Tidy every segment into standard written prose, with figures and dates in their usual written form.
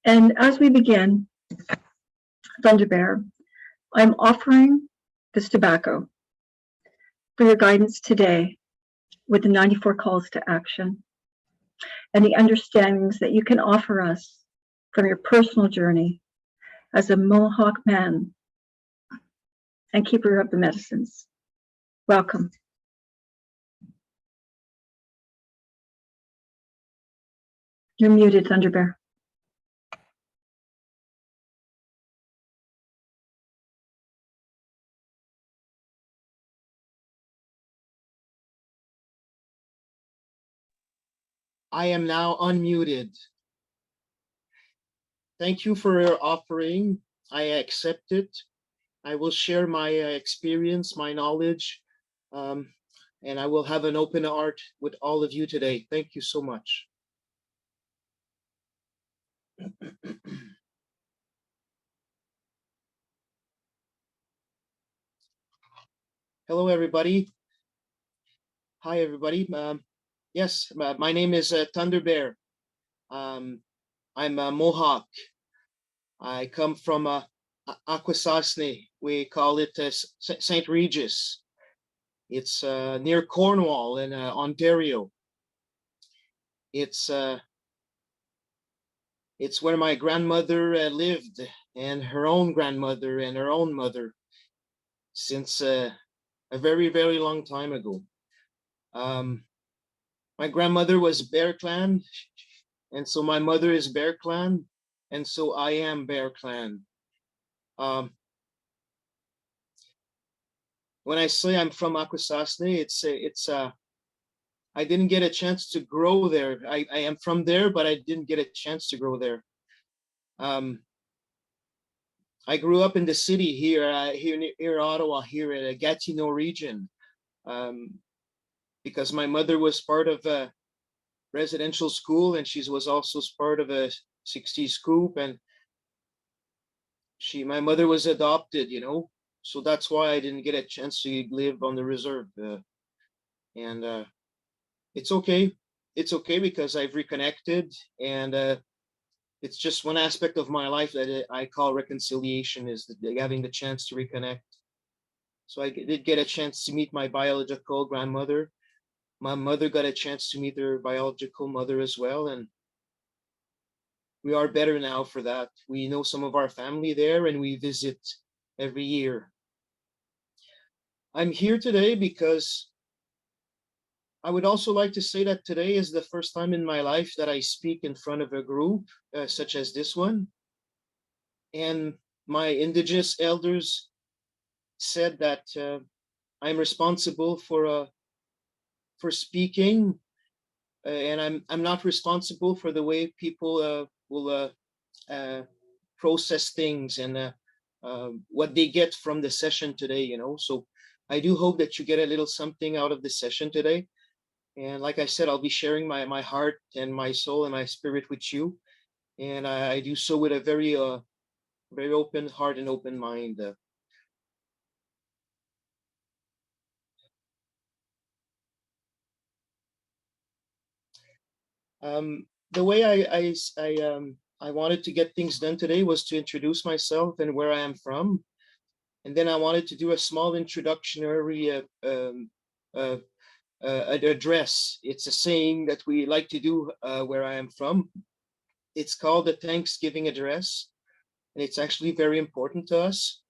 And as we begin, Thunder Bear, I'm offering this tobacco for your guidance today with the 94 calls to action and the understandings that you can offer us from your personal journey as a Mohawk man and keeper of the medicines. Welcome. You're muted, Thunder Bear. I am now unmuted. Thank you for your offering. I accept it. I will share my experience, my knowledge, and I will have an open heart with all of you today. Thank you so much. Hello, everybody. Hi, everybody. Yes, my name is Thunder Bear. I'm a Mohawk. I come from Akwesasne. We call it St. Regis. It's near Cornwall in Ontario. It's where my grandmother lived, and her own grandmother and her own mother, since a very, very long time ago. My grandmother was Bear Clan, and so my mother is Bear Clan, and so I am Bear Clan. When I say I'm from Akwesasne, it's I didn't get a chance to grow there. I am from there, but I didn't get a chance to grow there. I grew up in the city here near Ottawa, here in the Gatineau region, because my mother was part of a residential school, and she was also part of a 60s group, and my mother was adopted, you know, so that's why I didn't get a chance to live on the reserve, and it's okay. It's okay because I've reconnected, and it's just one aspect of my life that I call reconciliation, is having the chance to reconnect. So I did get a chance to meet my biological grandmother. My mother got a chance to meet her biological mother as well, and we are better now for that. We know some of our family there, and we visit every year. I'm here today because I would also like to say that today is the first time in my life that I speak in front of a group such as this one. And my Indigenous elders said that I'm responsible for speaking, and I'm not responsible for the way people will process things and what they get from the session today, you know. So I do hope that you get a little something out of the session today. And like I said, I'll be sharing my heart and my soul and my spirit with you. And I do so with a very open heart and open mind. The way I wanted to get things done today was to introduce myself and where I am from. And then I wanted to do a small introductory address. It's a saying that we like to do where I am from. It's called the Thanksgiving address, and it's actually very important to us.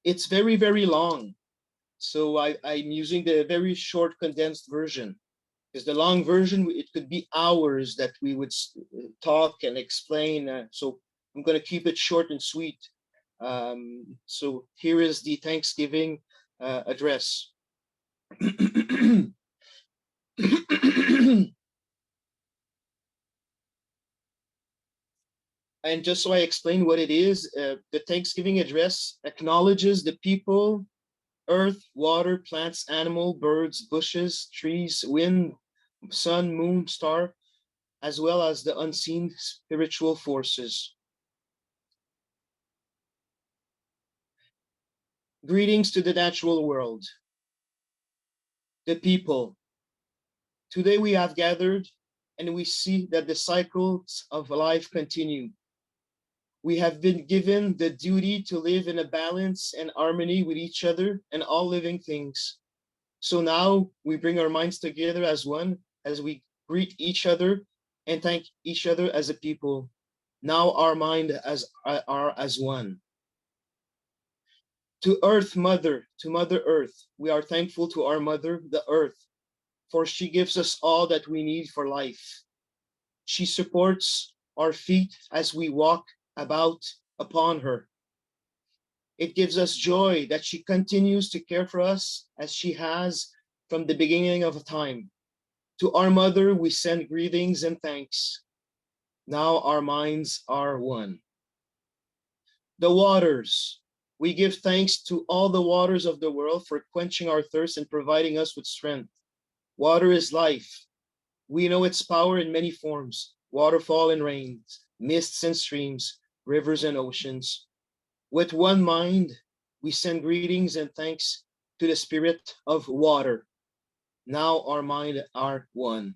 It's very, very long, so I'm using the very short condensed version, because the long version, it could be hours that we would talk and explain. So I'm going to keep it short and sweet. So here is the Thanksgiving address. And just so I explain what it is, the Thanksgiving address acknowledges the people, earth, water, plants, animal, birds, bushes, trees, wind, sun, moon, star, as well as the unseen spiritual forces. Greetings to the natural world, the people. Today we have gathered and we see that the cycles of life continue. We have been given the duty to live in a balance and harmony with each other and all living things. So now we bring our minds together as one, as we greet each other and thank each other as a people. Now our mind are as one. To Earth Mother, to Mother Earth, we are thankful to our Mother, the Earth, for she gives us all that we need for life. She supports our feet as we walk about upon her. It gives us joy that she continues to care for us as she has from the beginning of time. To our Mother, we send greetings and thanks. Now our minds are one. The waters. We give thanks to all the waters of the world for quenching our thirst and providing us with strength. Water is life. We know its power in many forms: waterfall and rains, mists and streams, rivers and oceans. With one mind, we send greetings and thanks to the spirit of water. Now our mind are one.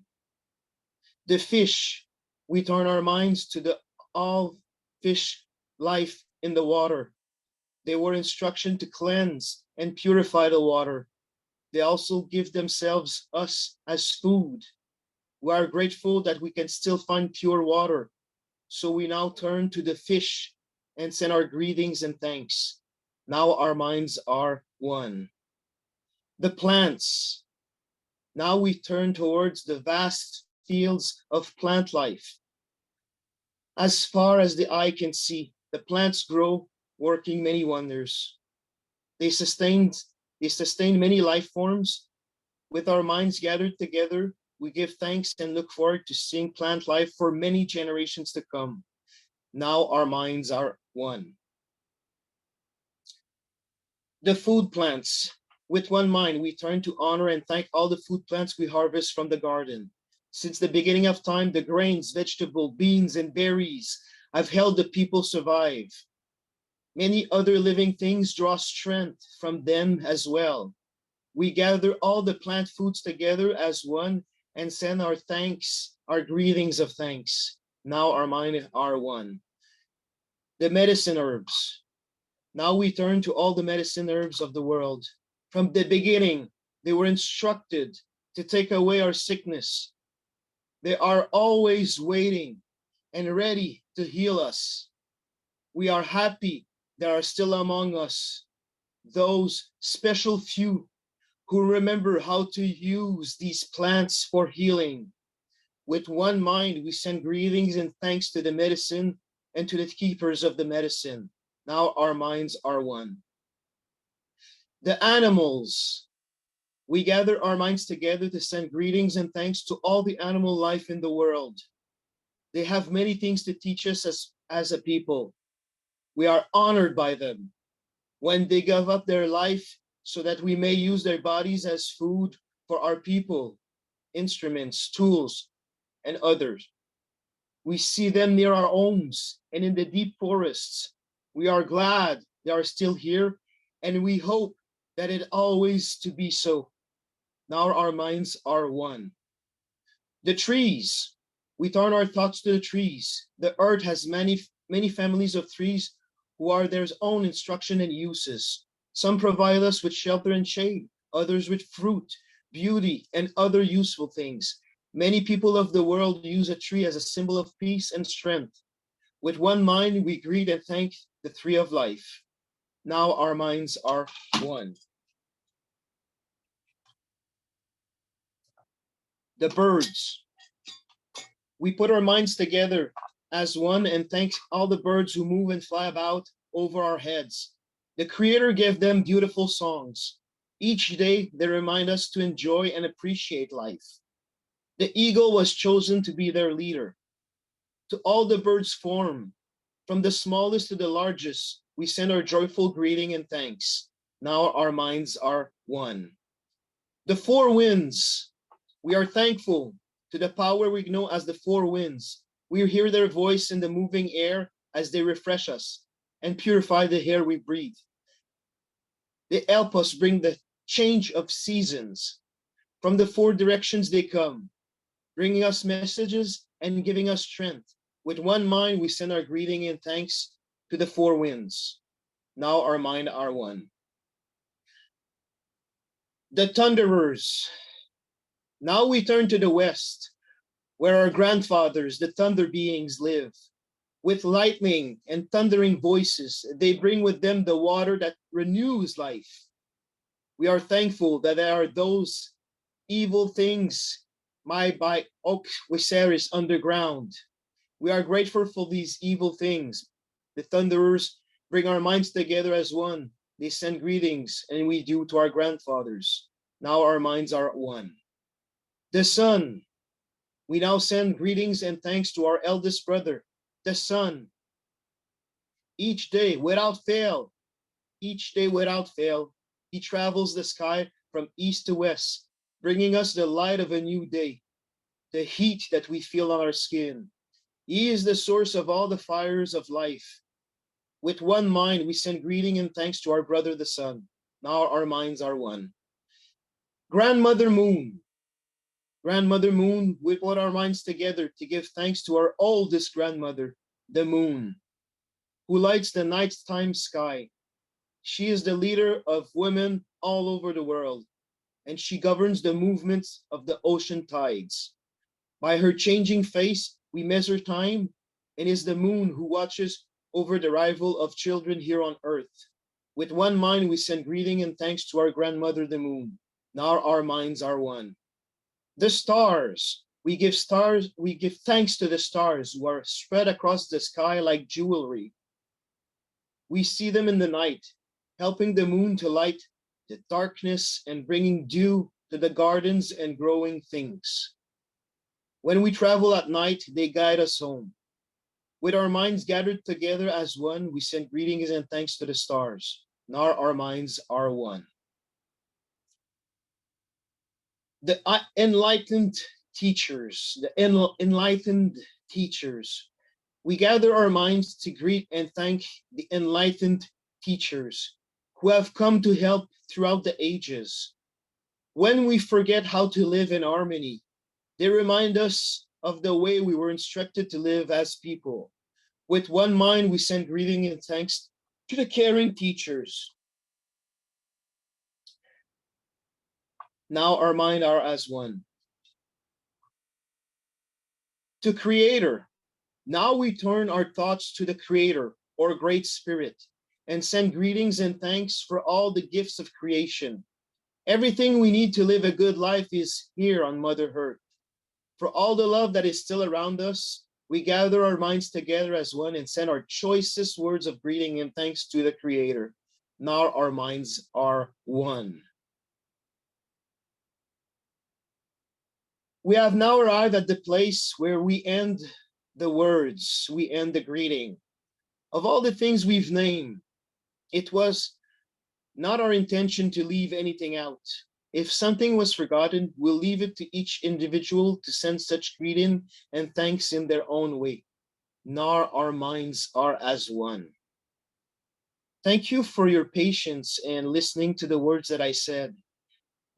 The fish, we turn our minds to the all fish life in the water. They were instruction to cleanse and purify the water. They also give themselves us as food. We are grateful that we can still find pure water. So we now turn to the fish and send our greetings and thanks. Now our minds are one. The plants. Now we turn towards the vast fields of plant life. As far as the eye can see, the plants grow, working many wonders. They sustain many life forms. With our minds gathered together, we give thanks and look forward to seeing plant life for many generations to come. Now our minds are one. The food plants. With one mind, we turn to honor and thank all the food plants we harvest from the garden. Since the beginning of time, the grains, vegetable, beans, and berries have helped the people survive. Many other living things draw strength from them as well. We gather all the plant foods together as one and send our thanks, our greetings of thanks. Now our minds are one. The medicine herbs. Now we turn to all the medicine herbs of the world. From the beginning, they were instructed to take away our sickness. They are always waiting and ready to heal us. We are happy they are still among us, those special few who remember how to use these plants for healing. With one mind, we send greetings and thanks to the medicine and to the keepers of the medicine. Now our minds are one. The animals. We gather our minds together to send greetings and thanks to all the animal life in the world. They have many things to teach us as a people. We are honored by them when they give up their life so that we may use their bodies as food for our people, instruments, tools, and others. We see them near our homes and in the deep forests. We are glad they are still here, and we hope that it always to be so. Now our minds are one. The trees. We turn our thoughts to the trees. The earth has many families of trees who are their own instruction and uses. Some provide us with shelter and shade, others with fruit, beauty, and other useful things. Many people of the world use a tree as a symbol of peace and strength. With one mind, we greet and thank the tree of life. Now our minds are one. The birds. We put our minds together as one and thank all the birds who move and fly about over our heads. The Creator gave them beautiful songs. Each day, they remind us to enjoy and appreciate life. The eagle was chosen to be their leader. To all the birds form, from the smallest to the largest, we send our joyful greeting and thanks. Now our minds are one. The four winds. We are thankful to the power we know as the four winds. We hear their voice in the moving air as they refresh us and purify the air we breathe. They help us bring the change of seasons. From the four directions they come. bringing us messages and giving us strength. With one mind, we send our greeting and thanks to the four winds. Now our mind are one. The Thunderers. Now we turn to the west, where our grandfathers, the thunder beings, live. With lightning and thundering voices, they bring with them the water that renews life. We are thankful that there are those evil things my by Oak Viserys underground. We are grateful for these evil things. The Thunderers bring our minds together as one. They send greetings, and we do to our grandfathers. Now our minds are one. The Sun. We now send greetings and thanks to our eldest brother, the Sun. Each day, without fail, he travels the sky from east to west, bringing us the light of a new day, the heat that we feel on our skin. He is the source of all the fires of life. With one mind, we send greeting and thanks to our brother, the Sun. Now our minds are one. Grandmother Moon. Grandmother Moon, we put our minds together to give thanks to our oldest grandmother, the Moon, who lights the nighttime sky. She is the leader of women all over the world, and she governs the movements of the ocean tides. By her changing face, we measure time, and is the moon who watches over the arrival of children here on earth. With one mind, we send greeting and thanks to our grandmother, the moon. Now our minds are one. The stars. We give thanks to the stars who are spread across the sky like jewelry. We see them in the night, helping the moon to light the darkness and bringing dew to the gardens and growing things. When we travel at night, they guide us home. With our minds gathered together as one, we send greetings and thanks to the stars. Now our minds are one. The enlightened teachers, we gather our minds to greet and thank the enlightened teachers who have come to help throughout the ages. When we forget how to live in harmony, they remind us of the way we were instructed to live as people. With one mind, we send greeting and thanks to the caring teachers. Now our mind are as one. To Creator. Now we turn our thoughts to the Creator, or Great Spirit, and send greetings and thanks for all the gifts of creation. Everything we need to live a good life is here on Mother Earth. For all the love that is still around us, we gather our minds together as one and send our choicest words of greeting and thanks to the Creator. Now our minds are one. We have now arrived at the place where we end the words, we end the greeting. Of all the things we've named, it was not our intention to leave anything out. If something was forgotten, we'll leave it to each individual to send such greeting and thanks in their own way. Now our minds are as one. Thank you for your patience and listening to the words that I said.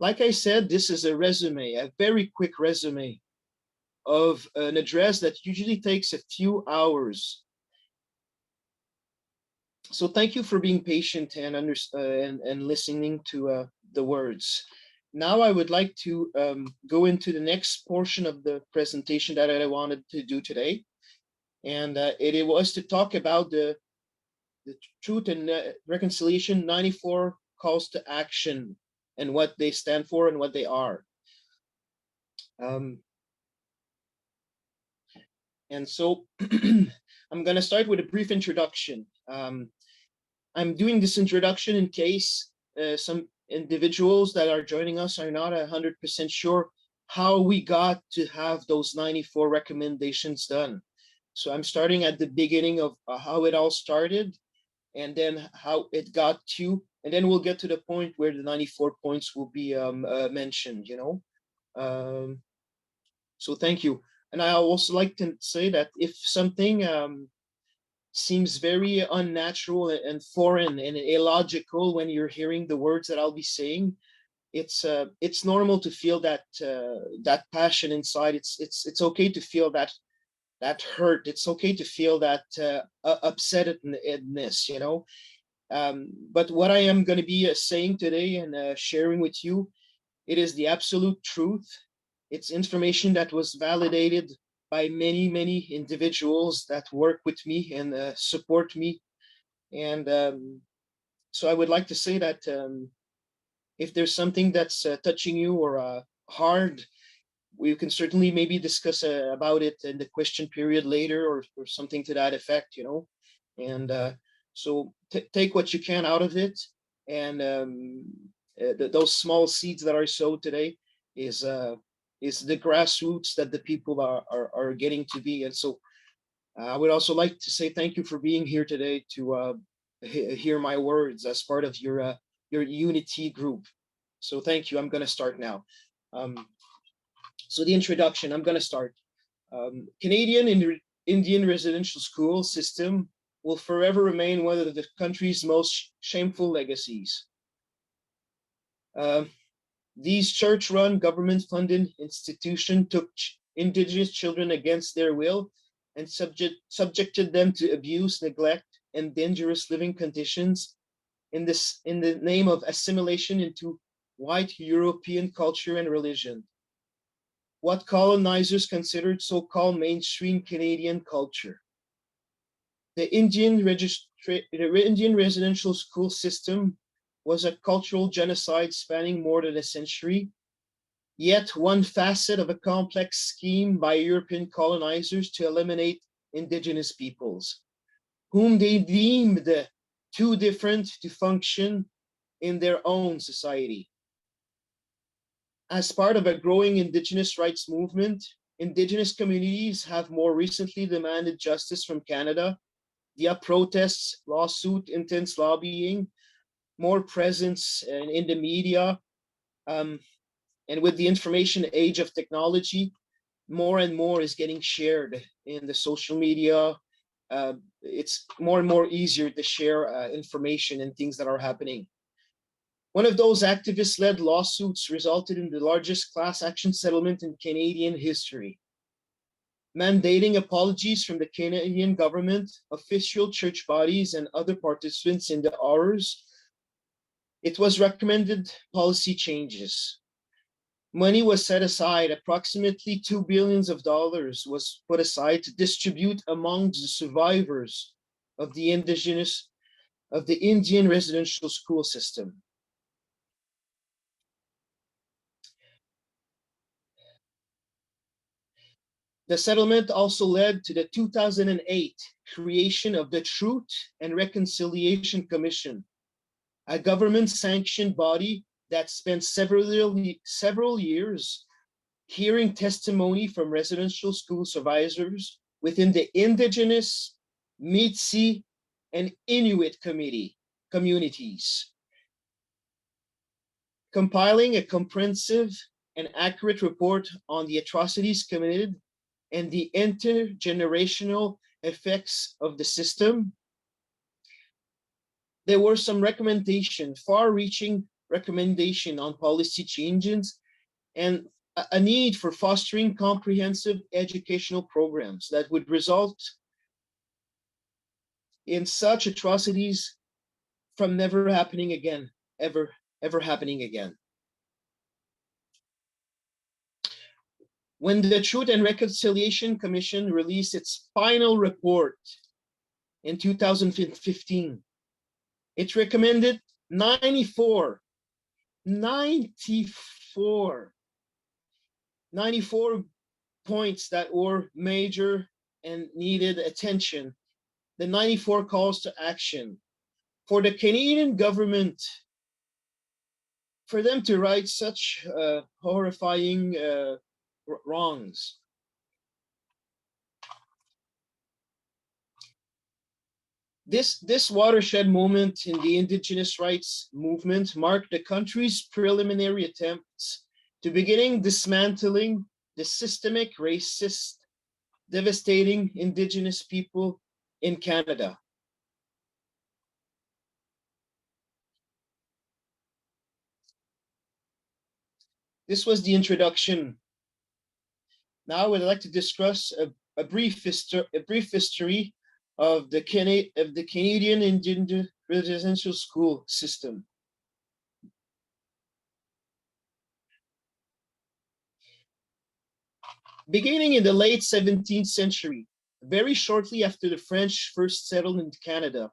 Like I said, this is a resume, a very quick resume of an address that usually takes a few hours. So thank you for being patient and listening to the words. Now I would like to go into the next portion of the presentation that I wanted to do today. And it was to talk about the Truth and Reconciliation 94 calls to action and what they stand for and what they are. And so I'm going to start with a brief introduction. I'm doing this introduction in case some individuals that are joining us are not 100% sure how we got to have those 94 recommendations done. So I'm starting at the beginning of how it all started and then how it got to, and then we'll get to the point where the 94 points will be mentioned, you know. So thank you. And I also like to say that if something seems very unnatural and foreign and illogical when you're hearing the words that I'll be saying, it's normal to feel that passion inside. It's okay to feel that hurt. It's okay to feel that upsetness, you know. But what I am going to be saying today and sharing with you, it is the absolute truth. It's information that was validated by many individuals that work with me and support me. And so I would like to say that if there's something that's touching you or hard, we can certainly maybe discuss about it in the question period later, or something to that effect, you know. And so take what you can out of it, and those small seeds that are sowed today is the grassroots that the people are getting to be. And so I would also like to say thank you for being here today to hear my words as part of your unity group. So thank you. I'm going to start now. So the introduction, I'm going to start. Canadian Indian residential school system will forever remain one of the country's most shameful legacies. These church-run, government-funded institutions took Indigenous children against their will and subjected them to abuse, neglect, and dangerous living conditions in the name of assimilation into white European culture and religion. What colonizers considered so-called mainstream Canadian culture. The Indian residential school system was a cultural genocide spanning more than a century, yet one facet of a complex scheme by European colonizers to eliminate Indigenous peoples, whom they deemed too different to function in their own society. As part of a growing Indigenous rights movement, Indigenous communities have more recently demanded justice from Canada via protests, lawsuit, intense lobbying, more presence in the media, and with the information age of technology, more and more is getting shared in the social media. It's more and more easier to share information and things that are happening. One of those activist-led lawsuits resulted in the largest class action settlement in Canadian history, mandating apologies from the Canadian government, official church bodies, and other participants in the horrors. It was recommended policy changes. Money was set aside, approximately $2 billion was put aside to distribute among the survivors of the Indian residential school system. The settlement also led to the 2008 creation of the Truth and Reconciliation Commission, a government-sanctioned body that spent several years hearing testimony from residential school survivors within the Indigenous, Métis, and Inuit communities, compiling a comprehensive and accurate report on the atrocities committed and the intergenerational effects of the system. There were some far-reaching recommendation on policy changes and a need for fostering comprehensive educational programs that would result in such atrocities from never happening again, ever happening again. When the Truth and Reconciliation Commission released its final report in 2015, it recommended 94 points that were major and needed attention. The 94 calls to action for the Canadian government, for them to right such horrifying wrongs. This watershed moment in the Indigenous rights movement marked the country's preliminary attempts to beginning dismantling the systemic racist, devastating Indigenous people in Canada. This was the introduction. Now I would like to discuss a brief history of the Canadian Indigenous residential school system. Beginning in the late 17th century, very shortly after the French first settled in Canada,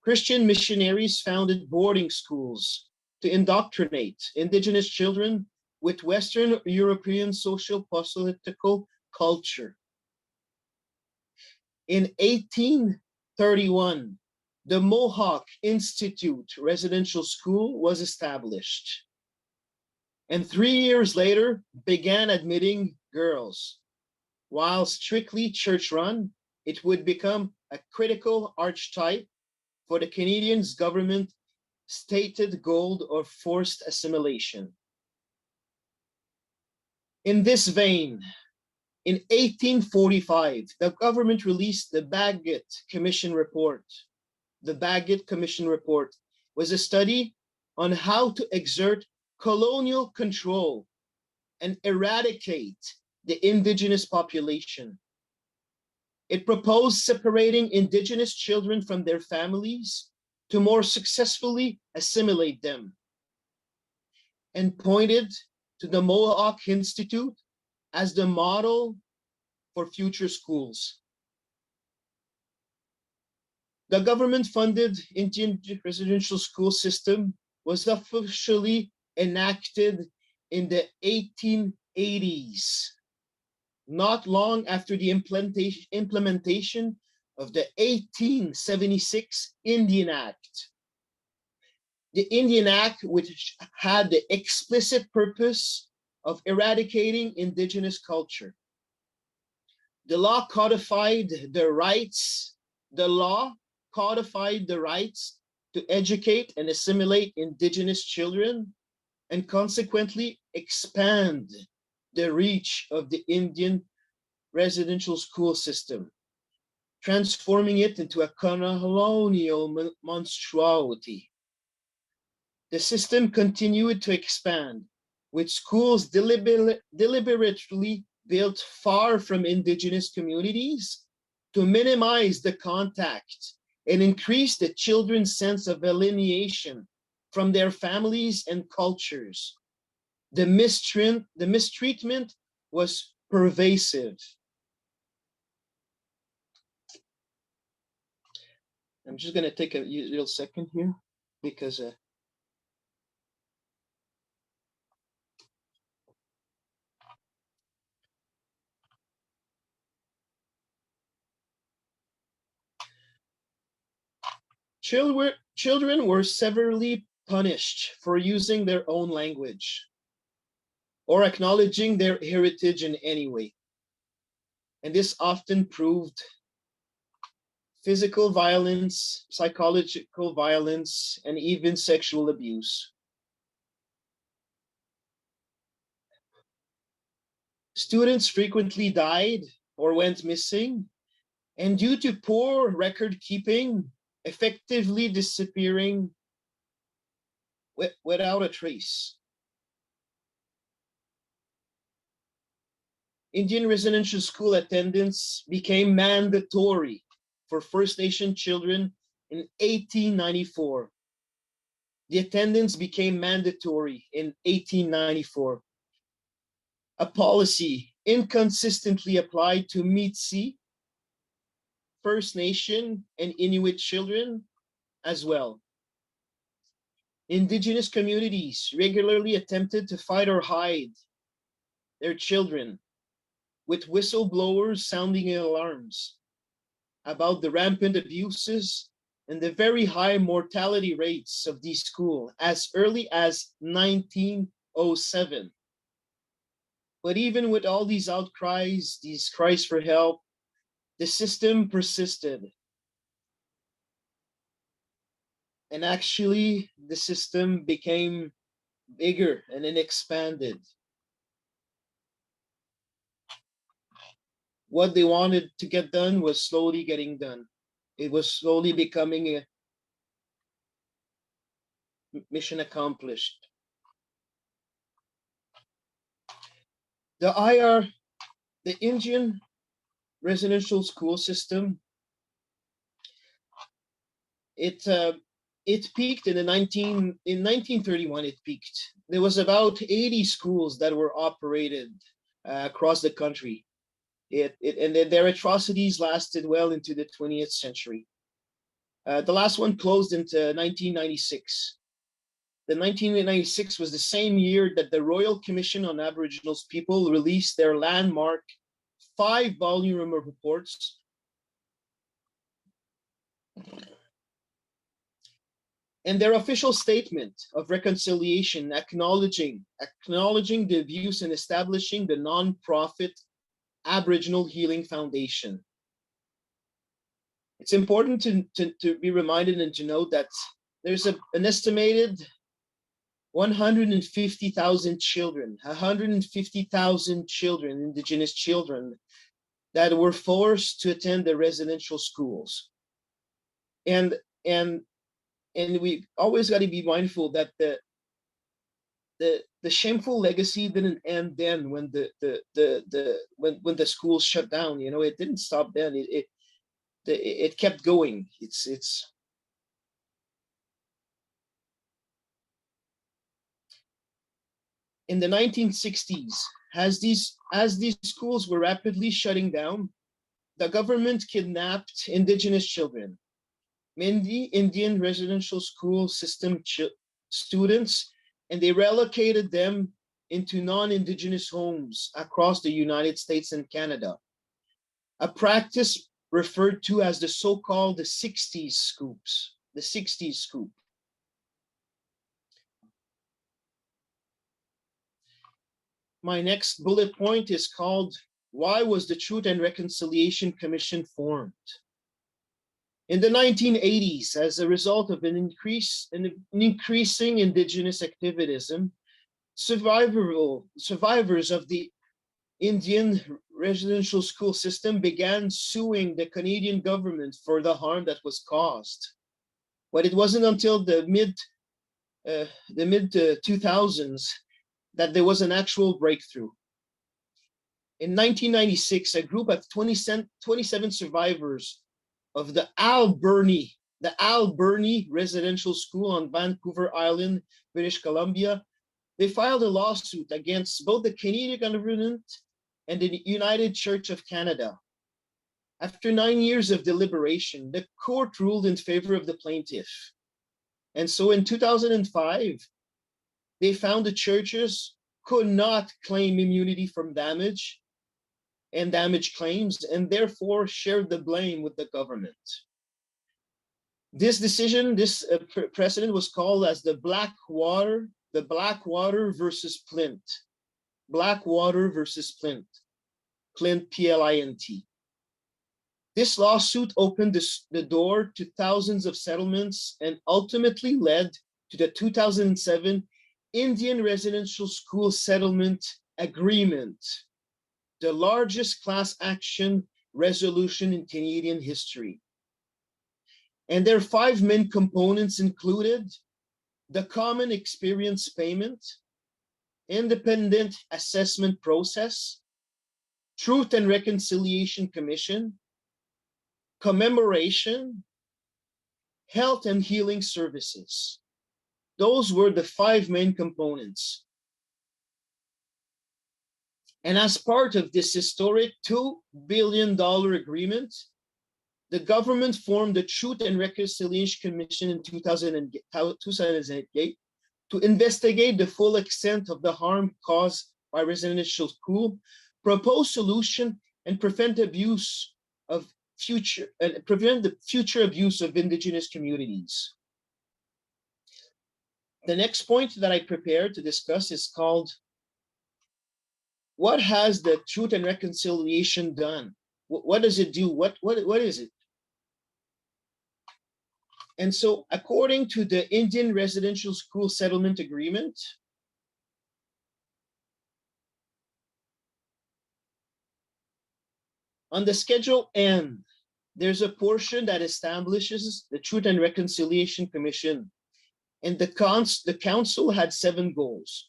Christian missionaries founded boarding schools to indoctrinate Indigenous children with Western European social political culture. In 1831, the Mohawk Institute Residential School was established, and 3 years later began admitting girls. While strictly church-run, it would become a critical archetype for the Canadian government's stated goal of forced assimilation. In this vein, in 1845, the government released the Bagot Commission Report. The Bagot Commission Report was a study on how to exert colonial control and eradicate the Indigenous population. It proposed separating Indigenous children from their families to more successfully assimilate them, and pointed to the Mohawk Institute as the model for future schools. The government-funded Indian residential school system was officially enacted in the 1880s, not long after the implementation of the 1876 Indian Act. The Indian Act, which had the explicit purpose of eradicating Indigenous culture. The law codified the rights to educate and assimilate Indigenous children, and consequently expand the reach of the Indian residential school system, transforming it into a colonial monstrosity. The system continued to expand, with schools deliberately built far from Indigenous communities to minimize the contact and increase the children's sense of alienation from their families and cultures. The mistreatment was pervasive. I'm just going to take a little second here because children were severely punished for using their own language or acknowledging their heritage in any way. And this often proved physical violence, psychological violence, and even sexual abuse. Students frequently died or went missing, and due to poor record keeping, effectively disappearing without a trace. Indian residential school attendance became mandatory for First Nation children in 1894. The attendance became mandatory in 1894. A policy inconsistently applied to Meetsi, First Nation, and Inuit children as well. Indigenous communities regularly attempted to fight or hide their children, with whistleblowers sounding alarms about the rampant abuses and the very high mortality rates of these schools as early as 1907. But even with all these outcries, these cries for help, the system persisted. And actually, the system became bigger and then expanded. What they wanted to get done was slowly getting done. It was slowly becoming a mission accomplished. the Indian residential school system, it peaked in 1931. It peaked. There was about 80 schools that were operated across the country. And their atrocities lasted well into the 20th century. The last one closed into 1996. The 1996 was the same year that the Royal Commission on Aboriginals People released their landmark 5-volume reports and their official statement of reconciliation, acknowledging the abuse and establishing the non-profit Aboriginal Healing Foundation. It's important to be reminded and to note that there's an estimated 150,000 children, Indigenous children, that were forced to attend the residential schools. And we always got to be mindful that the shameful legacy didn't end then when when the schools shut down. You know, it didn't stop then. It kept going. It's in the 1960s, as these schools were rapidly shutting down, the government kidnapped Indigenous children, mainly Indian residential school system students, and they relocated them into non-Indigenous homes across the United States and Canada, a practice referred to as the so-called the 60s scoops, the 60s scoop. My next bullet point is called, why was the Truth and Reconciliation Commission formed? In the 1980s, as a result of an increasing Indigenous activism, survivors of the Indian residential school system began suing the Canadian government for the harm that was caused. But it wasn't until the mid 2000s that there was an actual breakthrough. In 1996, a group of 27 survivors of the Alberni Residential School on Vancouver Island, British Columbia, they filed a lawsuit against both the Canadian government and the United Church of Canada. After 9 years of deliberation, the court ruled in favor of the plaintiff. And so in 2005, they found the churches could not claim immunity from damage and damage claims, and therefore shared the blame with the government. This decision, this precedent was called as the Blackwater versus Plint. Blackwater versus Plint. Plint, P-L-I-N-T. This lawsuit opened the door to thousands of settlements and ultimately led to the 2007 Indian Residential School Settlement Agreement, the largest class action resolution in Canadian history. And their 5 main components included the common experience payment, independent assessment process, Truth and Reconciliation Commission, commemoration, health and healing services. Those were the 5 main components. And as part of this historic $2 billion agreement, the government formed the Truth and Reconciliation Commission in 2008 to investigate the full extent of the harm caused by residential school, propose solution, and prevent the future abuse of Indigenous communities. The next point that I prepared to discuss is called, what has the Truth and Reconciliation done? What does it do? What is it? And so, according to the Indian Residential School Settlement Agreement, on the Schedule N, there's a portion that establishes the Truth and Reconciliation Commission. And the council had 7 goals: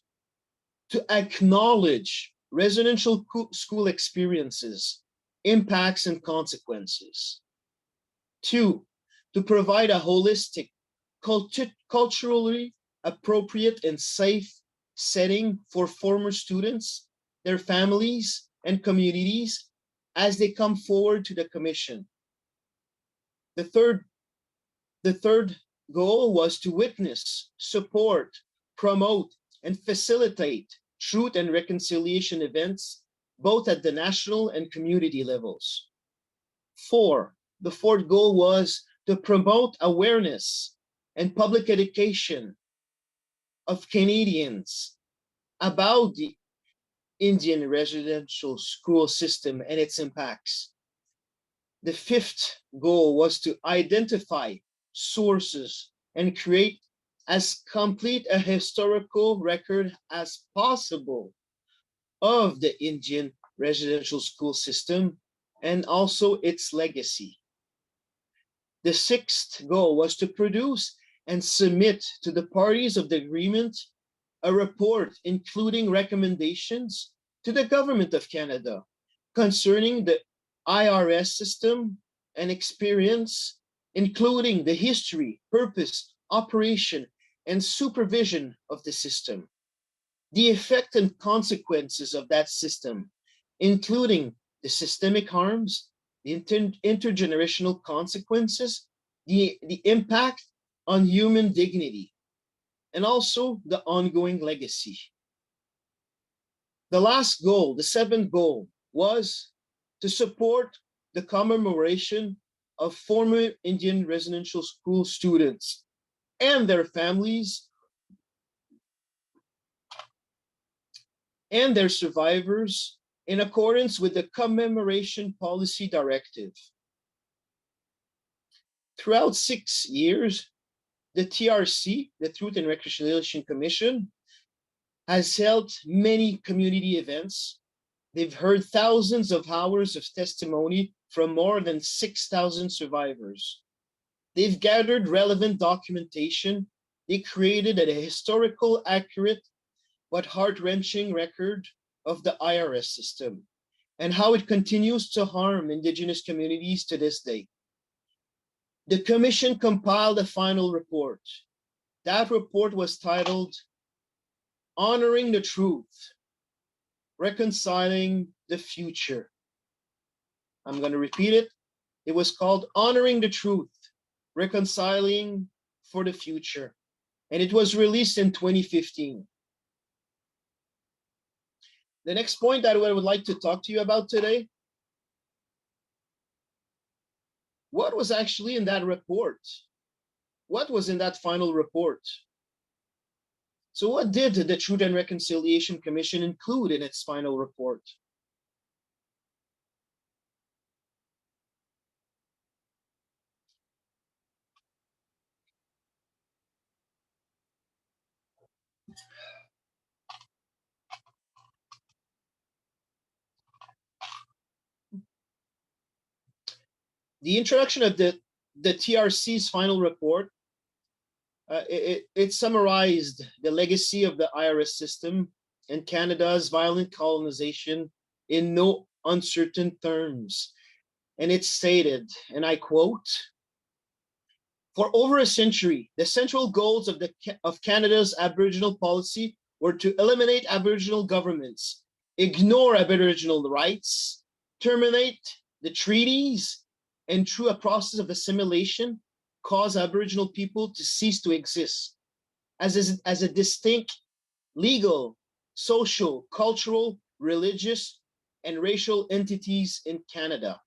to acknowledge residential school experiences, impacts and consequences. 2, to provide a holistic, culturally appropriate and safe setting for former students, their families, and communities as they come forward to the commission. The third goal was to witness, support, promote, and facilitate truth and reconciliation events, both at the national and community levels. 4, the fourth goal was to promote awareness and public education of Canadians about the Indian residential school system and its impacts. The fifth goal was to identify sources and create as complete a historical record as possible of the Indian residential school system and also its legacy. The sixth goal was to produce and submit to the parties of the agreement a report including recommendations to the Government of Canada concerning the IRS system and experience, including the history, purpose, operation, and supervision of the system, the effect and consequences of that system, including the systemic harms, the intergenerational consequences, the impact on human dignity, and also the ongoing legacy. The last goal, the seventh goal, was to support the commemoration of former Indian residential school students and their families and their survivors in accordance with the Commemoration Policy Directive. Throughout 6 years, the TRC, the Truth and Reconciliation Commission, has held many community events. They've heard thousands of hours of testimony from more than 6,000 survivors. They've gathered relevant documentation. They created a historical, accurate, but heart-wrenching record of the IRS system and how it continues to harm Indigenous communities to this day. The Commission compiled a final report. That report was titled, Honoring the Truth, Reconciling the Future. I'm going to repeat it. It was called Honoring the Truth, Reconciling for the Future. And it was released in 2015. The next point that I would like to talk to you about today, what was actually in that report? What was in that final report? So what did the Truth and Reconciliation Commission include in its final report? The introduction of the TRC's final report, it summarized the legacy of the IRS system and Canada's violent colonization in no uncertain terms. And it stated, and I quote, for over a century, the central goals of Canada's Aboriginal policy were to eliminate Aboriginal governments, ignore Aboriginal rights, terminate the treaties, and through a process of assimilation, cause Aboriginal people to cease to exist as a distinct legal, social, cultural, religious, and racial entities in Canada.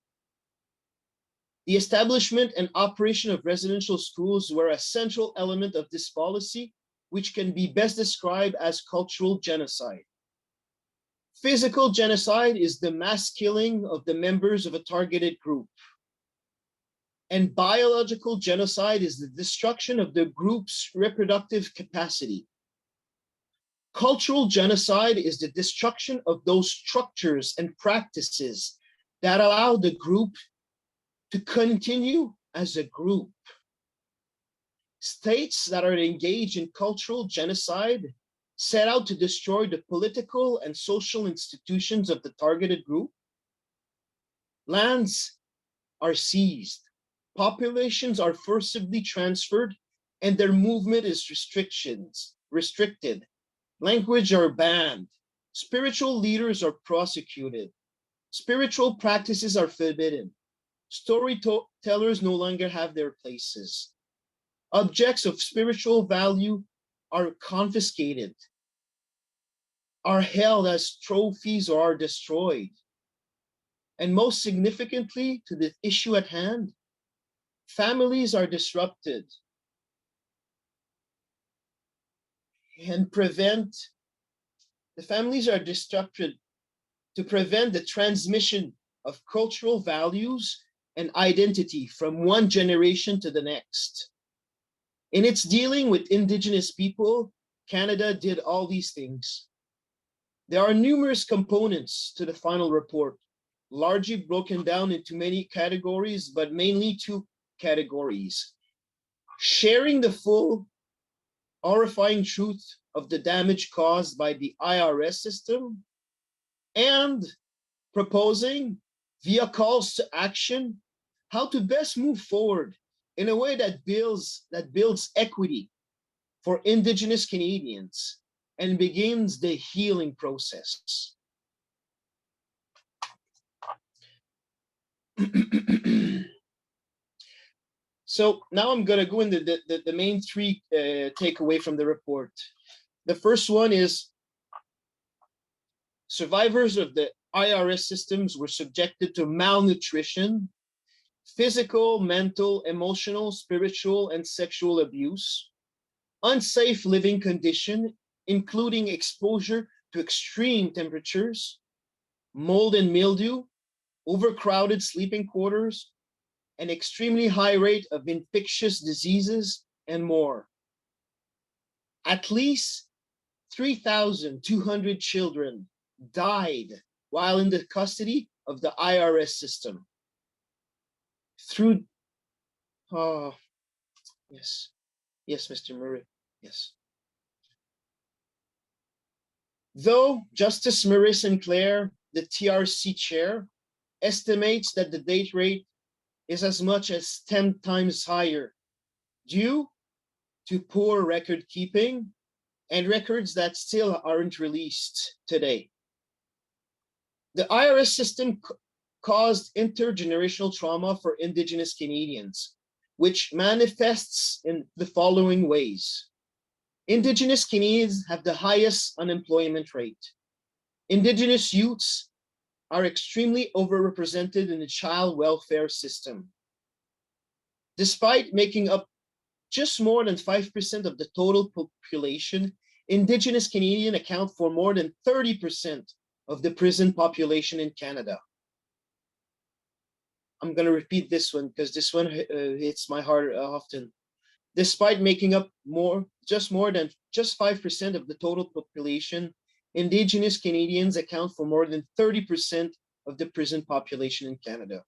The establishment and operation of residential schools were a central element of this policy, which can be best described as cultural genocide. Physical genocide is the mass killing of the members of a targeted group. And biological genocide is the destruction of the group's reproductive capacity. Cultural genocide is the destruction of those structures and practices that allow the group to continue as a group. States that are engaged in cultural genocide set out to destroy the political and social institutions of the targeted group. Lands are seized, populations are forcibly transferred, and their movement is restricted. Language are banned. Spiritual leaders are prosecuted. Spiritual practices are forbidden. Storytellers no longer have their places. Objects of spiritual value are confiscated, are held as trophies, or are destroyed. And most significantly to the issue at hand, families are disrupted and families are disrupted to prevent the transmission of cultural values and identity from one generation to the next. In its dealing with Indigenous people, Canada did all these things. There are numerous components to the final report, largely broken down into many categories, but mainly two categories: sharing the full, horrifying truth of the damage caused by the IRS system, and proposing, via calls to action, how to best move forward in a way that builds equity for Indigenous Canadians and begins the healing process. So now I'm going to go into the main three takeaway from the report. The first one is survivors of the IRS systems were subjected to malnutrition, physical, mental, emotional, spiritual, and sexual abuse, unsafe living condition, including exposure to extreme temperatures, mold and mildew, overcrowded sleeping quarters, an extremely high rate of infectious diseases, and more. At least 3,200 children died while in the custody of the IRS system. Yes, Mr. Murray, yes. Though Justice Murray Sinclair, the TRC chair, estimates that the date rate is as much as 10 times higher due to poor record keeping and records that still aren't released today. The IRS system caused intergenerational trauma for Indigenous Canadians, which manifests in the following ways. Indigenous Canadians have the highest unemployment rate. Indigenous youths are extremely overrepresented in the child welfare system. Despite making up just more than 5% of the total population, Indigenous Canadians account for more than 30% of the prison population in Canada. I'm going to repeat this one because this one hits my heart often. Despite making up just 5% of the total population, Indigenous Canadians account for more than 30% of the prison population in Canada.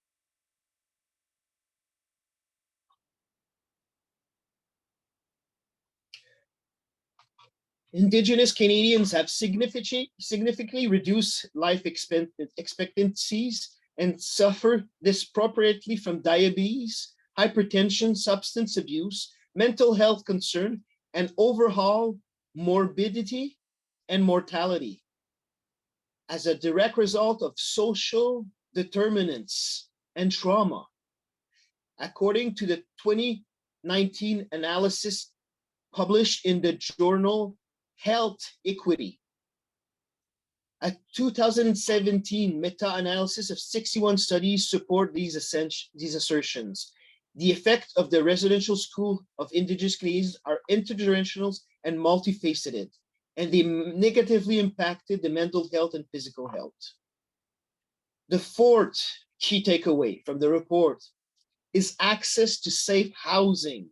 Indigenous Canadians have significantly reduced life expectancies and suffer disproportionately from diabetes, hypertension, substance abuse, mental health concern, and overall morbidity and mortality as a direct result of social determinants and trauma. According to the 2019 analysis published in the journal Health Equity, a 2017 meta-analysis of 61 studies support these assertions. The effect of the residential school of Indigenous Canadians are intergenerational and multifaceted, and they negatively impacted the mental health and physical health. The fourth key takeaway from the report is access to safe housing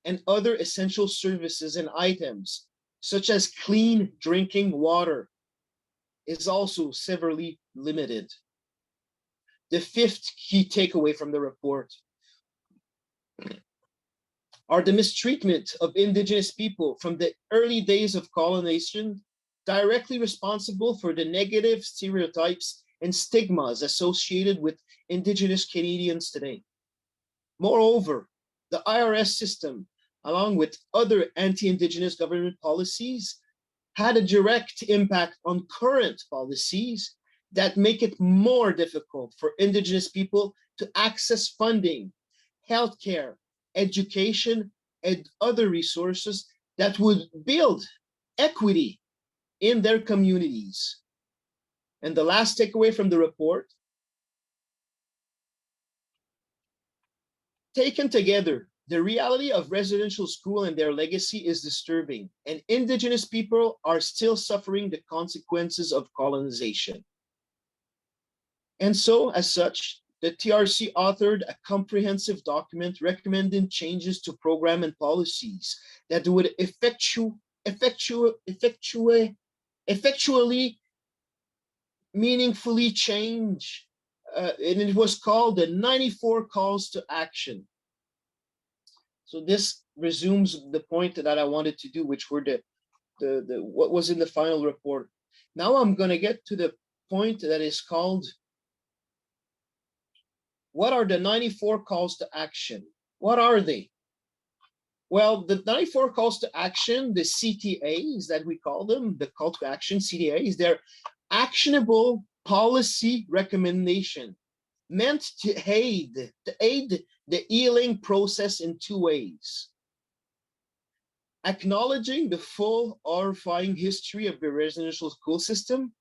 and other essential services and items, such as clean drinking water, is also severely limited. The fifth key takeaway from the report are the mistreatment of Indigenous people from the early days of colonization directly responsible for the negative stereotypes and stigmas associated with Indigenous Canadians today. Moreover, the IRS system, along with other anti-Indigenous government policies, had a direct impact on current policies that make it more difficult for Indigenous people to access funding, healthcare, education, and other resources that would build equity in their communities. And the last takeaway from the report, taken together, the reality of residential school and their legacy is disturbing, and Indigenous people are still suffering the consequences of colonization. And so, as such, the TRC authored a comprehensive document recommending changes to program and policies that would effectually, meaningfully change, and it was called the 94 Calls to Action. So this resumes the point that I wanted to do, which were the what was in the final report. Now I'm going to get to the point that is called, what are the 94 calls to action? What are they? Well, the 94 calls to action, the CTAs that we call them, the call to action CTAs, they're actionable policy recommendation meant to aid the healing process in two ways. Acknowledging the full horrifying history of the residential school system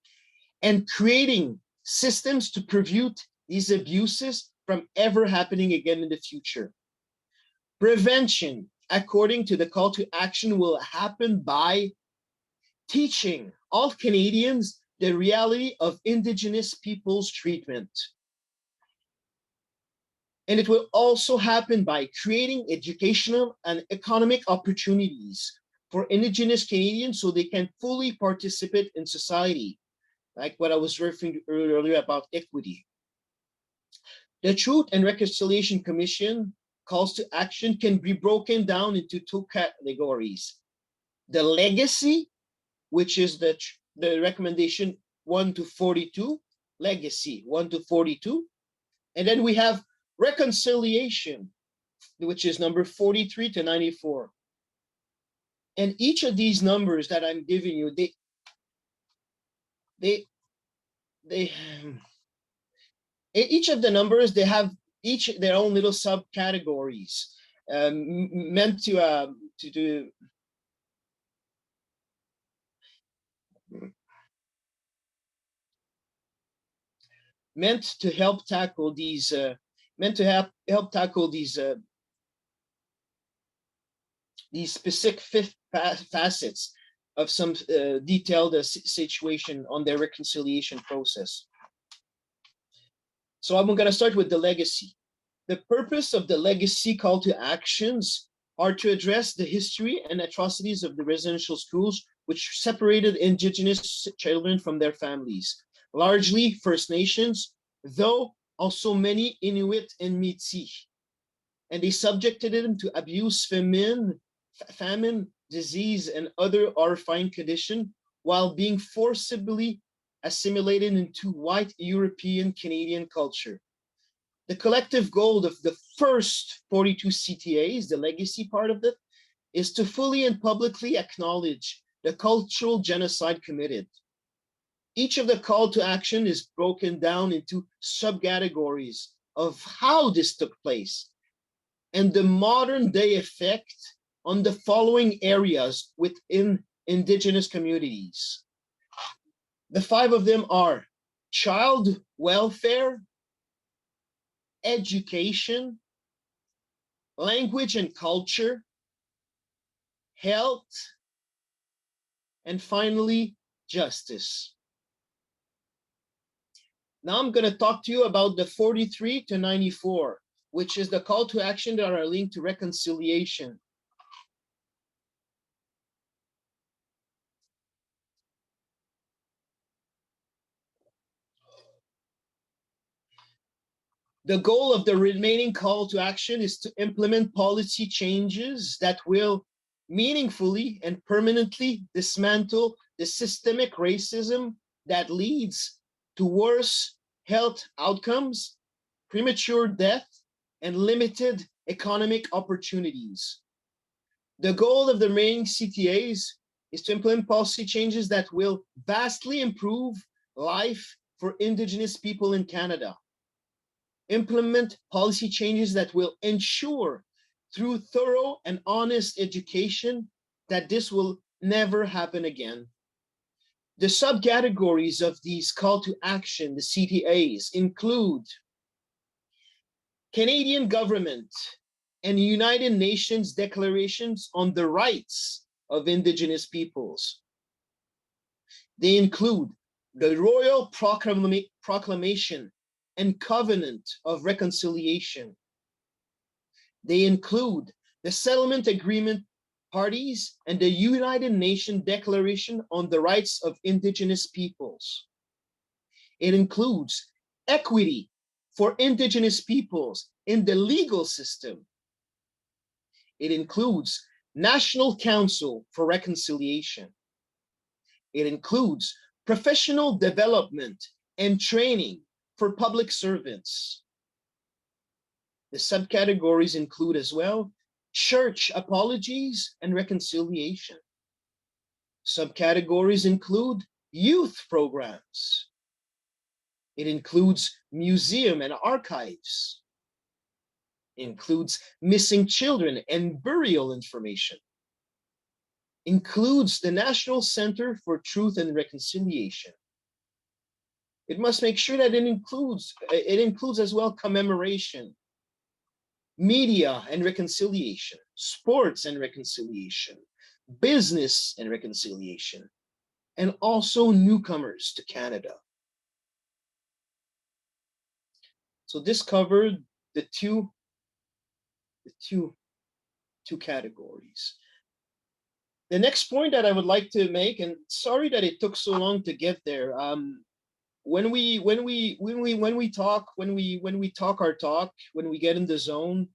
and creating systems to prevent these abuses from ever happening again in the future. Prevention, according to the call to action, will happen by teaching all Canadians the reality of Indigenous people's treatment. And it will also happen by creating educational and economic opportunities for Indigenous Canadians so they can fully participate in society, like what I was referring to earlier about equity. The Truth and Reconciliation Commission calls to action can be broken down into two categories. The legacy, which is the recommendation 1 to 42, legacy 1 to 42. And then we have reconciliation, which is number 43 to 94. And each of these numbers that I'm giving you, each of the numbers, they have each their own little subcategories, meant to do meant to help tackle these these specific facets of some detailed situation on their reconciliation process. So I'm going to start with the legacy. The purpose of the legacy call to actions are to address the history and atrocities of the residential schools, which separated Indigenous children from their families, largely First Nations, though also many Inuit and Métis. And they subjected them to abuse, famine, disease, and other horrifying conditions while being forcibly assimilated into white European Canadian culture. The collective goal of the first 42 CTAs, the legacy part of it, is to fully and publicly acknowledge the cultural genocide committed. Each of the call to action is broken down into subcategories of how this took place and the modern day effect on the following areas within Indigenous communities. The 5 of them are child welfare, education, language and culture, health, and finally, justice. Now I'm going to talk to you about the 43 to 94, which is the call to action that are linked to reconciliation. The goal of the remaining call to action is to implement policy changes that will meaningfully and permanently dismantle the systemic racism that leads to worse health outcomes, premature death, and limited economic opportunities. The goal of the remaining CTAs is to implement policy changes that will vastly improve life for Indigenous people in Canada. Implement policy changes that will ensure, through thorough and honest education, that this will never happen again. The subcategories of these call to action, the CTAs, include Canadian government and United Nations declarations on the rights of Indigenous peoples. They include the Royal Proclamation and Covenant of Reconciliation. They include the Settlement Agreement parties and the United Nations Declaration on the Rights of Indigenous Peoples. It includes equity for Indigenous peoples in the legal system. It includes National Council for Reconciliation. It includes professional development and training for public servants. The subcategories include as well church apologies and reconciliation. Subcategories include youth programs. It includes museum and archives. It includes missing children and burial information. Includes the National Center for Truth and Reconciliation. It must make sure that it includes as well commemoration, media and reconciliation, sports and reconciliation, business and reconciliation, and also newcomers to Canada. So this covered the two categories. The next point that I would like to make, and sorry that it took so long to get there. When we talk our talk, when we get in the zone,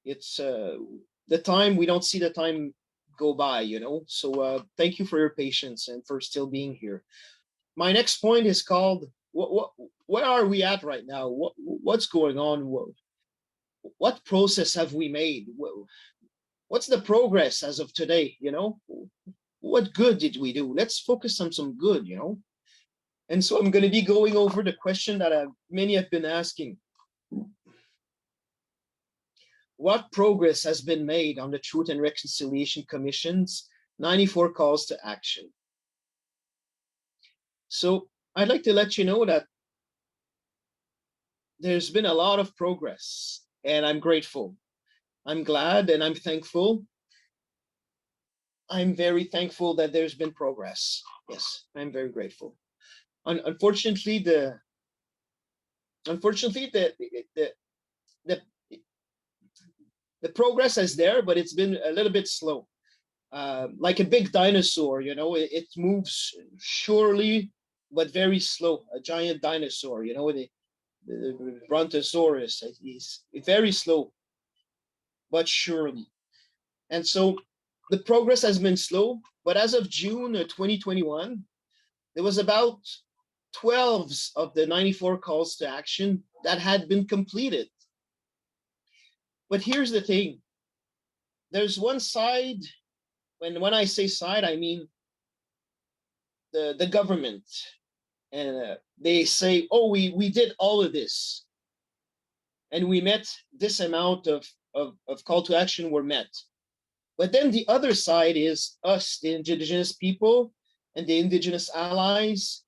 it's the time, we don't see the time go by, you know. So thank you for your patience and for still being here. My next point is called where are we at right now? What's going on? What process have we made? What's the progress as of today? You know, what good did we do? Let's focus on some good, you know. And so I'm going to be going over the question that many have been asking. What progress has been made on the Truth and Reconciliation Commission's 94 calls to action? So I'd like to let you know that there's been a lot of progress, and I'm grateful. I'm glad and I'm thankful. I'm very thankful that there's been progress. Yes, I'm very grateful. Unfortunately, the progress is there, but it's been a little bit slow. Like a big dinosaur, you know, it moves surely, but very slow. A giant dinosaur, you know, the Brontosaurus, is very slow, but surely. And so the progress has been slow, but as of June 2021, there was about 12 of the 94 calls to action that had been completed. But here's the thing. There's one side, when I say side, I mean the government. And they say, oh, we did all of this. And we met this amount of call to action were met. But then the other side is us, the Indigenous people and the Indigenous allies.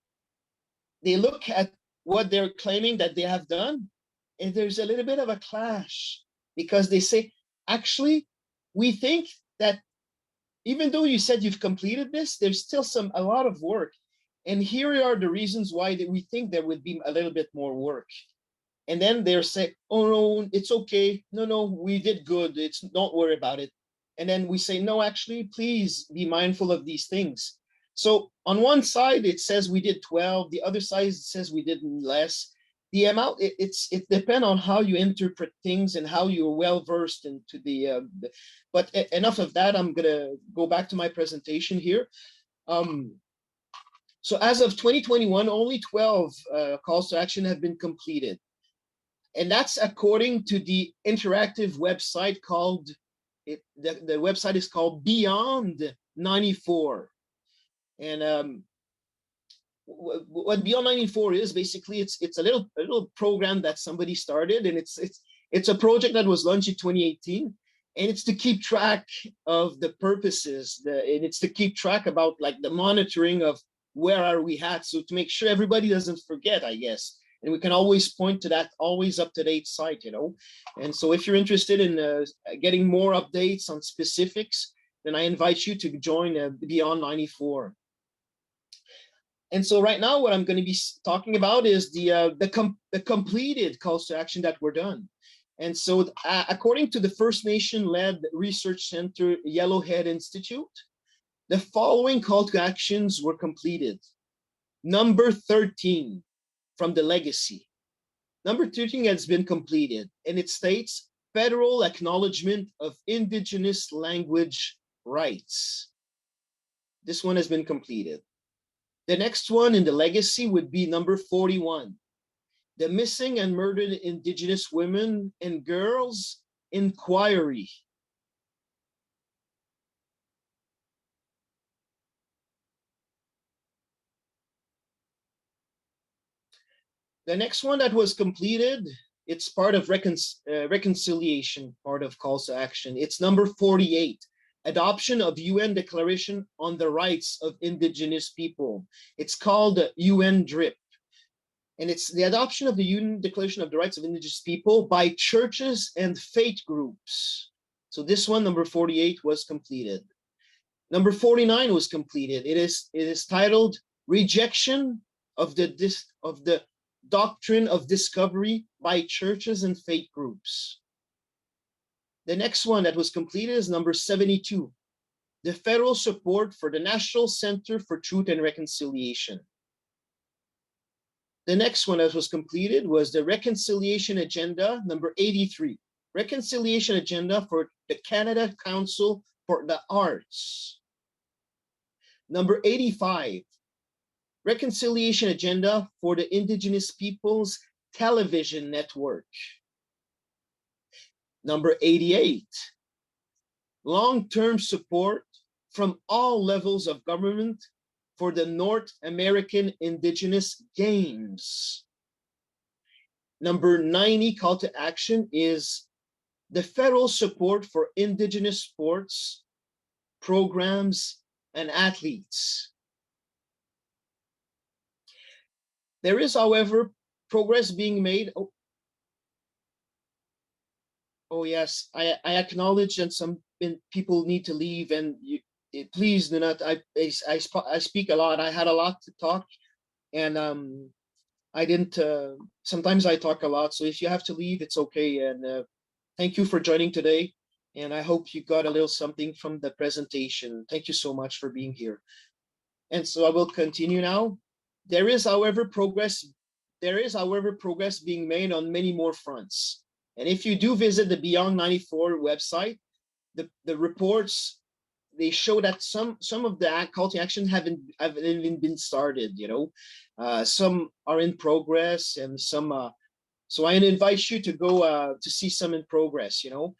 They look at what they're claiming that they have done, and there's a little bit of a clash because they say, actually, we think that even though you said you've completed this, there's still a lot of work. And here are the reasons why we think there would be a little bit more work. And then they're saying, oh, no, it's okay. No, we did good. Don't worry about it. And then we say, no, actually, please be mindful of these things. So on one side, it says we did 12. The other side says we did less. the amount, it depends on how you interpret things and how you're well versed into but enough of that. I'm gonna go back to my presentation here. So as of 2021, only 12 calls to action have been completed. And that's according to the interactive website called, the website is called Beyond 94. And what Beyond 94 is, basically, it's a little program that somebody started, and it's a project that was launched in 2018, and it's to keep track of the purposes, and it's to keep track about like the monitoring of where are we at, so to make sure everybody doesn't forget, I guess. And we can always point to that always up-to-date site, you know. And so if you're interested in getting more updates on specifics, then I invite you to join Beyond 94. And so right now, what I'm going to be talking about is the completed calls to action that were done. And so according to the First Nation-led research center, Yellowhead Institute, the following call to actions were completed. Number 13 from the legacy. Number 13 has been completed, and it states federal acknowledgement of Indigenous language rights. This one has been completed. The next one in the legacy would be number 41, the missing and murdered Indigenous women and girls inquiry. The next one that was completed, it's part of reconciliation, part of calls to action. It's number 48, adoption of UN Declaration on the Rights of Indigenous People. It's called UN DRIP. And it's the adoption of the UN Declaration of the Rights of Indigenous People by churches and faith groups. So this one, number 48, was completed. Number 49 was completed. It is titled Rejection of the Doctrine of Discovery by churches and faith groups. The next one that was completed is number 72, the federal support for the National Center for Truth and Reconciliation. The next one that was completed was the Reconciliation Agenda, number 83, Reconciliation Agenda for the Canada Council for the Arts. Number 85, Reconciliation Agenda for the Indigenous Peoples Television Network. Number 88, long-term support from all levels of government for the North American Indigenous Games. Number 90, call to action, is the federal support for Indigenous sports, programs, and athletes. There is, however, progress being made. Oh yes, I acknowledge that some people need to leave, and please do not. I speak a lot. I had a lot to talk, and I didn't. Sometimes I talk a lot, so if you have to leave, it's okay. And thank you for joining today, and I hope you got a little something from the presentation. Thank you so much for being here. And so I will continue now. There is, however, progress being made on many more fronts. And if you do visit the Beyond 94 website, the reports, they show that some of the call to action haven't even been started, you know. Some are in progress, and some, so I invite you to go to see some in progress, you know.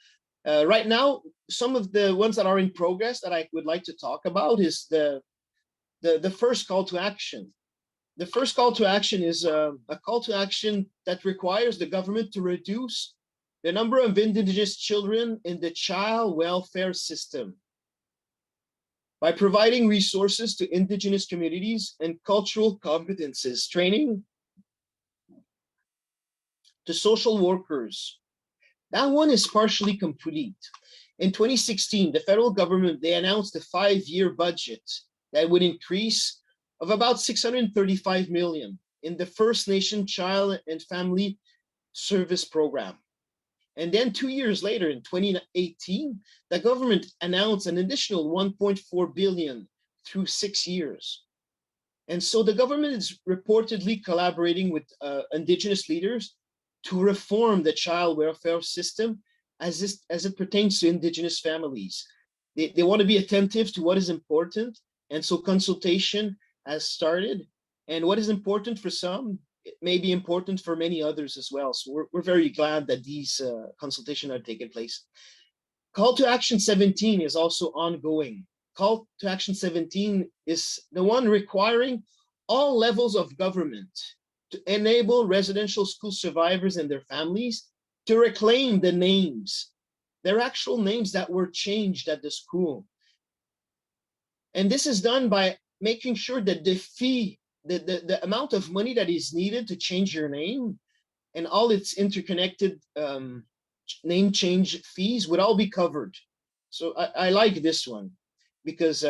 Right now, some of the ones that are in progress that I would like to talk about is the first call to action. The first call to action is a call to action that requires the government to reduce the number of Indigenous children in the child welfare system by providing resources to Indigenous communities and cultural competences, training to social workers. That one is partially complete. In 2016, the federal government, they announced a 5-year budget that would increase of about 635 million in the First Nation Child and Family Service Program. And then 2 years later, in 2018, the government announced an additional 1.4 billion through 6 years. And so the government is reportedly collaborating with Indigenous leaders to reform the child welfare system as it pertains to Indigenous families. They want to be attentive to what is important, and so consultation has started. And what is important for some, it may be important for many others as well. So we're very glad that these consultations are taking place. Call to Action 17 is also ongoing. Call to Action 17 is the one requiring all levels of government to enable residential school survivors and their families to reclaim the names, their actual names that were changed at the school. And this is done by making sure that the fee, the amount of money that is needed to change your name and all its interconnected name change fees would all be covered. So I like this one because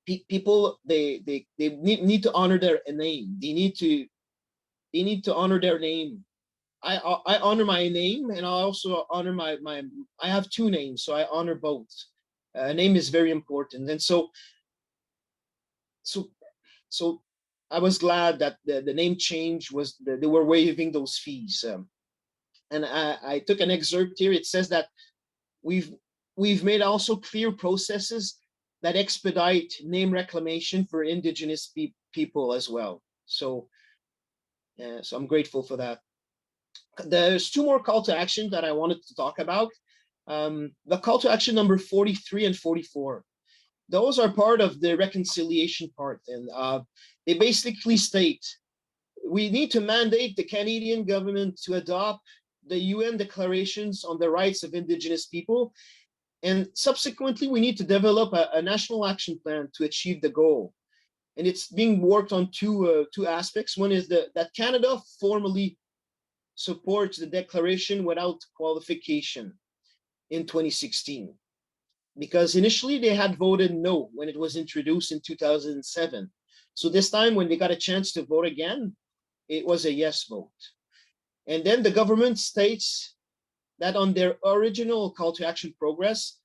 people they need to honor their name. They need to honor their name. I honor my name, and I also honor my I have two names, so I honor both. Name is very important, and so I was glad that the name change was they were waiving those fees. And I took an excerpt here. It says that we've made also clear processes that expedite name reclamation for Indigenous people as well. So I'm grateful for that. There's two more call to action that I wanted to talk about. The call to action number 43 and 44. Those are part of the reconciliation part, and they basically state we need to mandate the Canadian government to adopt the UN declarations on the rights of Indigenous people, and subsequently we need to develop a national action plan to achieve the goal. And it's being worked on two aspects. One is that Canada formally supports the declaration without qualification in 2016, because initially they had voted no when it was introduced in 2007. So this time when they got a chance to vote again, it was a yes vote. And then the government states that on their original call to action progress,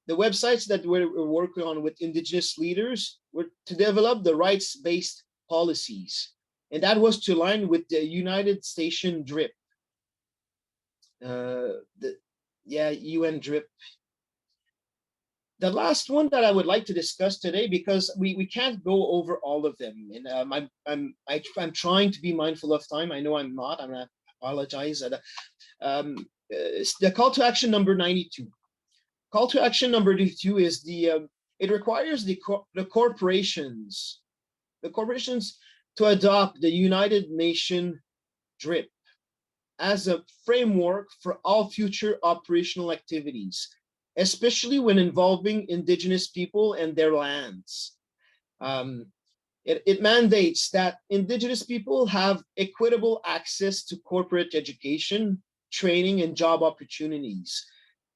the websites that we're working on with Indigenous leaders were to develop the rights-based policies. And that was to align with the United Nations DRIP. UN DRIP. The last one that I would like to discuss today, because we can't go over all of them, and I'm trying to be mindful of time. I know I'm not. I apologize. The call to action number 92. Call to action number 92 is it requires the corporations to adopt the United Nations DRIP as a framework for all future operational activities, especially when involving Indigenous people and their lands. It mandates that Indigenous people have equitable access to corporate education, training, and job opportunities,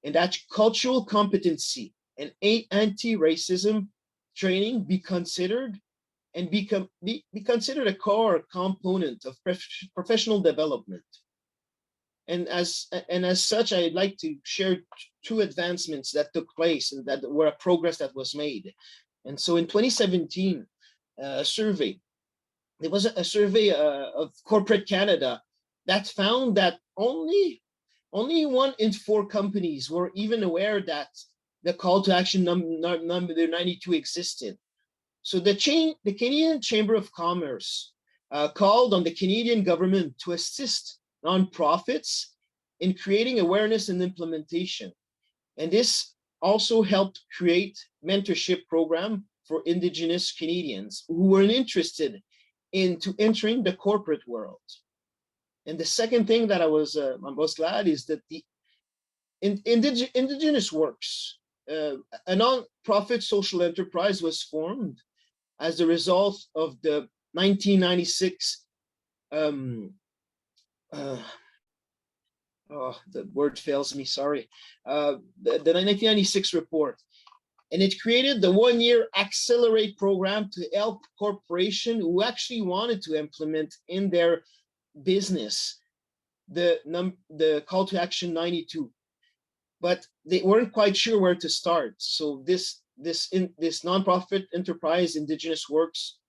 and that cultural competency and anti-racism training be considered and be considered a core component of professional development. And as such, I'd like to share two advancements that took place and that were a progress that was made. And so in 2017, there was a survey of corporate Canada that found that only 1 in 4 companies were even aware that the call to action number 92 existed. So the Canadian Chamber of Commerce called on the Canadian government to assist nonprofits in creating awareness and implementation. And this also helped create mentorship program for Indigenous Canadians who were interested into entering the corporate world. And the second thing that I was glad is that the Indigenous Works, a non-profit social enterprise, was formed as a result of the 1996 the word fails me, sorry. The 1996 report. And it created the 1-year Accelerate program to help corporations who actually wanted to implement in their business the call to action 92. But they weren't quite sure where to start. So this nonprofit enterprise, Indigenous Works,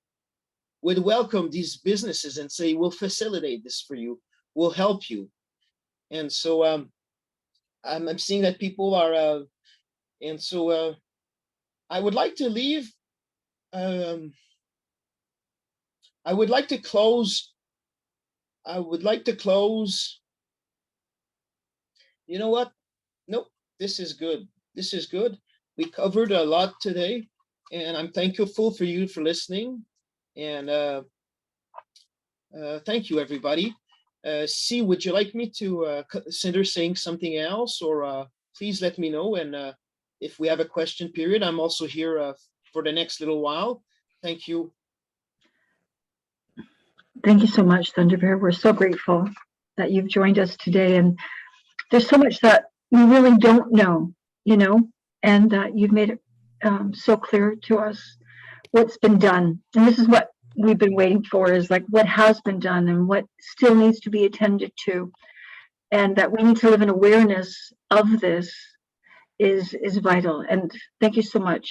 would welcome these businesses and say, we'll facilitate this for you, we'll help you. And so I'm seeing that people are, and so I would like to leave. I would like to close. You know what? Nope, this is good. This is good. We covered a lot today, and I'm thankful for you for listening. And thank you, everybody. C, would you like me to consider saying something else, or please let me know. And if we have a question period, I'm also here for the next little while. Thank you. Thank you so much, Thunder Bear. We're so grateful that you've joined us today. And there's so much that we really don't know, and that you've made it so clear to us what's been done. And this is what we've been waiting for, is like what has been done and what still needs to be attended to. And that we need to live in awareness of this is vital. And thank you so much.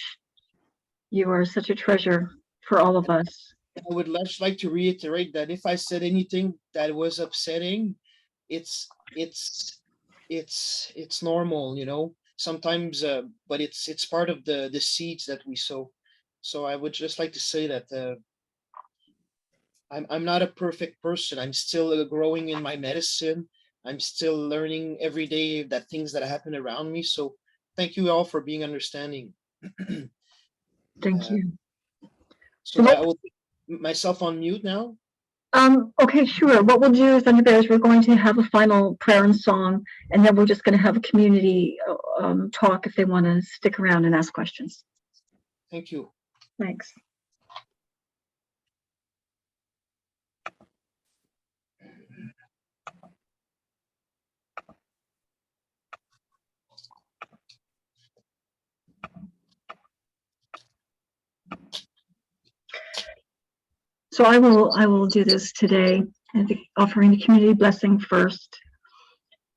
You are such a treasure for all of us. I would just like to reiterate that if I said anything that was upsetting, it's normal, sometimes, but it's part of the seeds that we sow. So I would just like to say that I'm not a perfect person. I'm still growing in my medicine. I'm still learning every day that things that happen around me. So thank you all for being understanding. Thank you. So I will put myself on mute now. Okay, sure. What we'll do is, Thunder Bears, we're going to have a final prayer and song, and then we're just going to have a community talk if they want to stick around and ask questions. Thank you. Thanks. So I will do this today, and offering the community blessing first.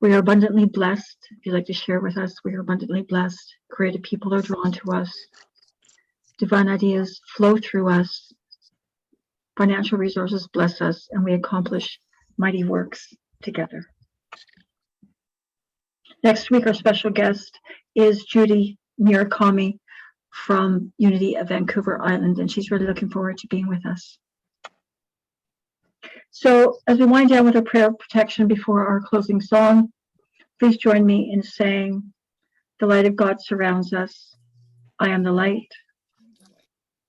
We are abundantly blessed. If you'd like to share with us, we are abundantly blessed. Creative people are drawn to us. Divine ideas flow through us. Financial resources bless us, and we accomplish mighty works together. Next week, our special guest is Judy Murakami from Unity of Vancouver Island, and she's really looking forward to being with us. So as we wind down with our prayer of protection before our closing song, please join me in saying, the light of God surrounds us. I am the light.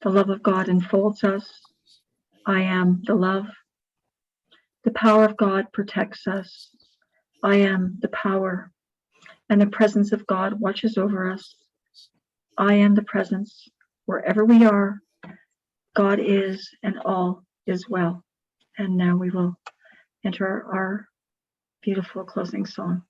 The love of God enfolds us. I am the love. The power of God protects us. I am the power. And the presence of God watches over us. I am the presence. Wherever we are, God is, and all is well. And now we will enter our beautiful closing song.